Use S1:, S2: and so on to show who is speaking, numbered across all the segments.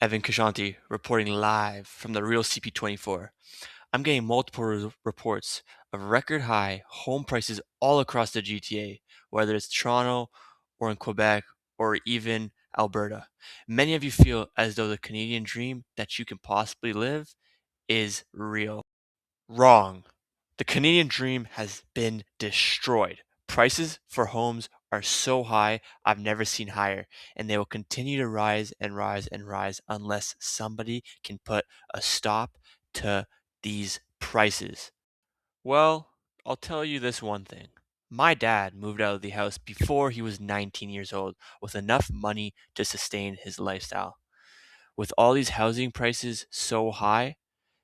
S1: Evan Kashanti reporting live from the real CP24. I'm getting multiple reports of record high home prices all across the GTA, whether it's Toronto or in Quebec or even Alberta. Many of you feel as though the Canadian dream that you can possibly live is real. Wrong. The Canadian dream has been destroyed. Prices for homes are so high, I've never seen higher, and they will continue to rise and rise and rise unless somebody can put a stop to these prices. Well, I'll tell you this one thing. My dad moved out of the house before he was 19 years old with enough money to sustain his lifestyle. With all these housing prices so high,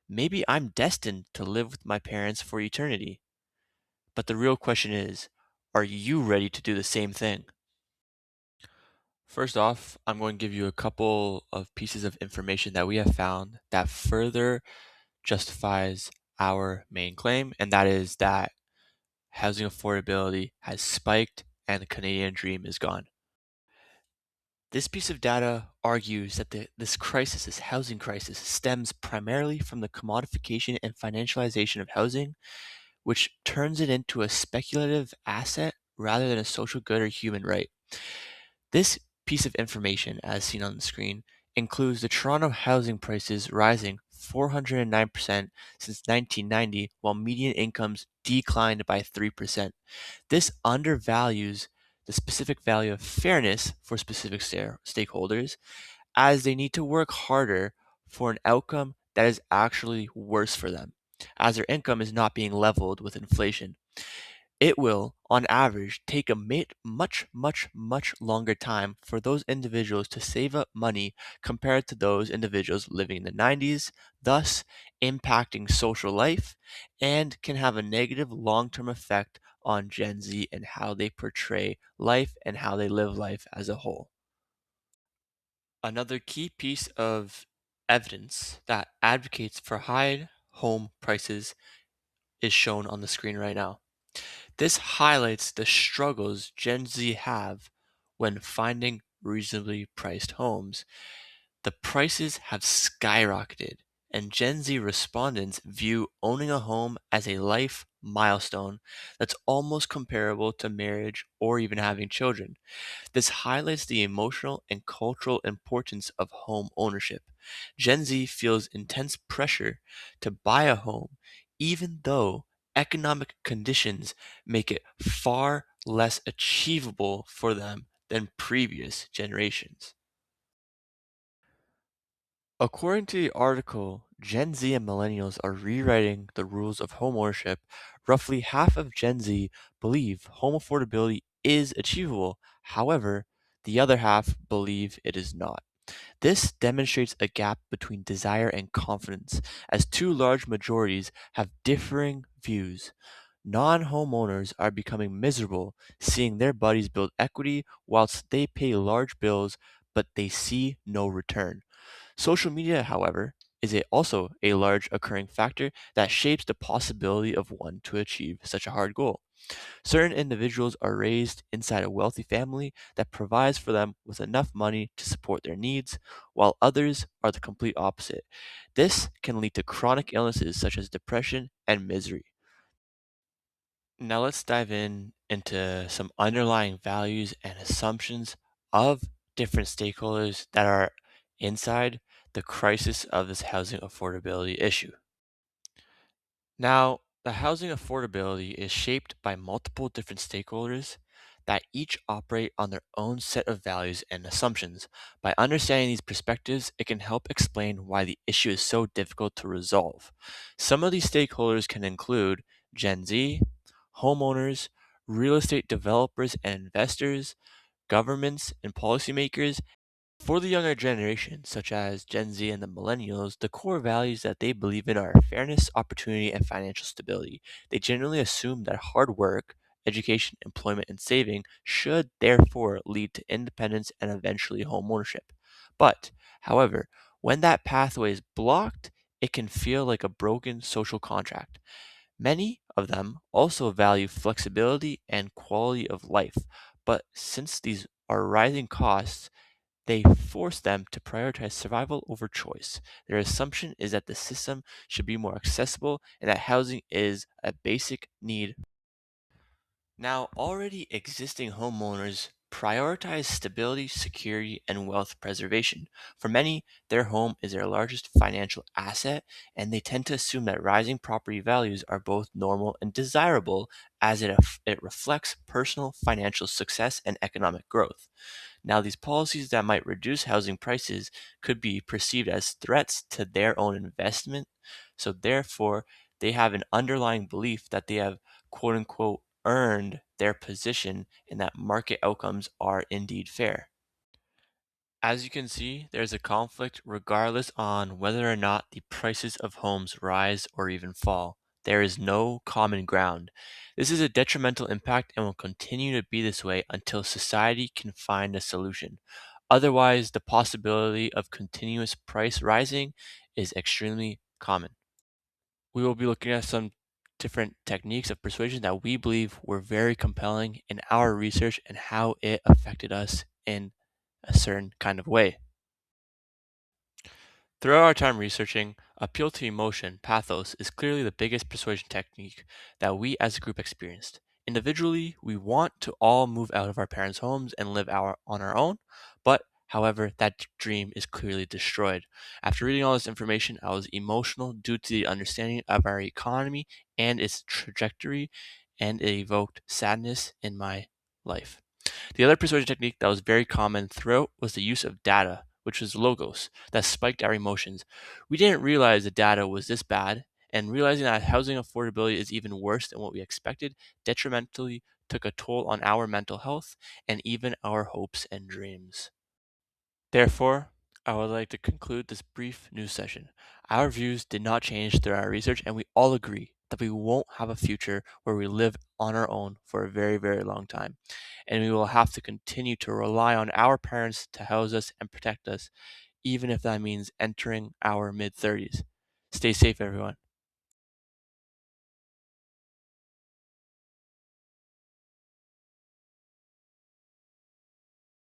S1: maybe I'm destined to live with my parents for eternity. But the real question is, are you ready to do the same thing? First off, I'm going to give you a couple of pieces of information that we have found that further justifies our main claim, and that is that housing affordability has spiked and the Canadian dream is gone. This piece of data argues that this housing crisis, stems primarily from the commodification and financialization of housing, which turns it into a speculative asset rather than a social good or human right. This piece of information, as seen on the screen, includes the Toronto housing prices rising 409% since 1990, while median incomes declined by 3%. This undervalues the specific value of fairness for specific stakeholders, as they need to work harder for an outcome that is actually worse for them, as their income is not being leveled with inflation. It will, on average, take a much longer time for those individuals to save up money compared to those individuals living in the 90s, thus impacting social life and can have a negative long term effect on Gen Z and how they portray life and how they live life as a whole. Another key piece of evidence that advocates for high home prices is shown on the screen right now. This highlights the struggles Gen Z have when finding reasonably priced homes. The prices have skyrocketed, and Gen Z respondents view owning a home as a life milestone that's almost comparable to marriage or even having children. This highlights the emotional and cultural importance of home ownership. Gen Z feels intense pressure to buy a home, even though economic conditions make it far less achievable for them than previous generations. According to the article, Gen Z and millennials are rewriting the rules of homeownership. Roughly half of Gen Z believe home affordability is achievable. However, the other half believe it is not. This demonstrates a gap between desire and confidence, as two large majorities have differing views. Non homeowners are becoming miserable, seeing their buddies build equity whilst they pay large bills but they see no return. Social media, however, is also a large occurring factor that shapes the possibility of one to achieve such a hard goal. Certain individuals are raised inside a wealthy family that provides for them with enough money to support their needs, while others are the complete opposite. This can lead to chronic illnesses such as depression and misery. Now let's dive into some underlying values and assumptions of different stakeholders that are inside the crisis of this housing affordability issue. Now, the housing affordability is shaped by multiple different stakeholders that each operate on their own set of values and assumptions. By understanding these perspectives, it can help explain why the issue is so difficult to resolve. Some of these stakeholders can include Gen Z, homeowners, real estate developers and investors, governments and policymakers. For the younger generation, such as Gen Z and the millennials, the core values that they believe in are fairness, opportunity, and financial stability. They generally assume that hard work, education, employment, and saving should therefore lead to independence and eventually home ownership. But, however, when that pathway is blocked, it can feel like a broken social contract. Many of them also value flexibility and quality of life, but since these are rising costs, they force them to prioritize survival over choice. Their assumption is that the system should be more accessible and that housing is a basic need. Now, already existing homeowners prioritize stability, security, and wealth preservation. For many, their home is their largest financial asset, and they tend to assume that rising property values are both normal and desirable as it reflects personal financial success and economic growth. Now, these policies that might reduce housing prices could be perceived as threats to their own investment. So, therefore, they have an underlying belief that they have quote unquote earned their position and that market outcomes are indeed fair. As you can see, there's a conflict regardless on whether or not the prices of homes rise or even fall. There is no common ground. This is a detrimental impact and will continue to be this way until society can find a solution. Otherwise, the possibility of continuous price rising is extremely common. We will be looking at some different techniques of persuasion that we believe were very compelling in our research and how it affected us in a certain kind of way. Throughout our time researching, appeal to emotion, pathos, is clearly the biggest persuasion technique that we as a group experienced. Individually, we want to all move out of our parents' homes and live on our own, but however, that dream is clearly destroyed. After reading all this information, I was emotional due to the understanding of our economy and its trajectory, and it evoked sadness in my life. The other persuasion technique that was very common throughout was the use of data, which was logos, that spiked our emotions. We didn't realize the data was this bad, and realizing that housing affordability is even worse than what we expected detrimentally took a toll on our mental health and even our hopes and dreams. Therefore, I would like to conclude this brief news session. Our views did not change through our research, and we all agree that we won't have a future where we live on our own for a very, very long time. And we will have to continue to rely on our parents to house us and protect us, even if that means entering our mid 30s. Stay safe, everyone.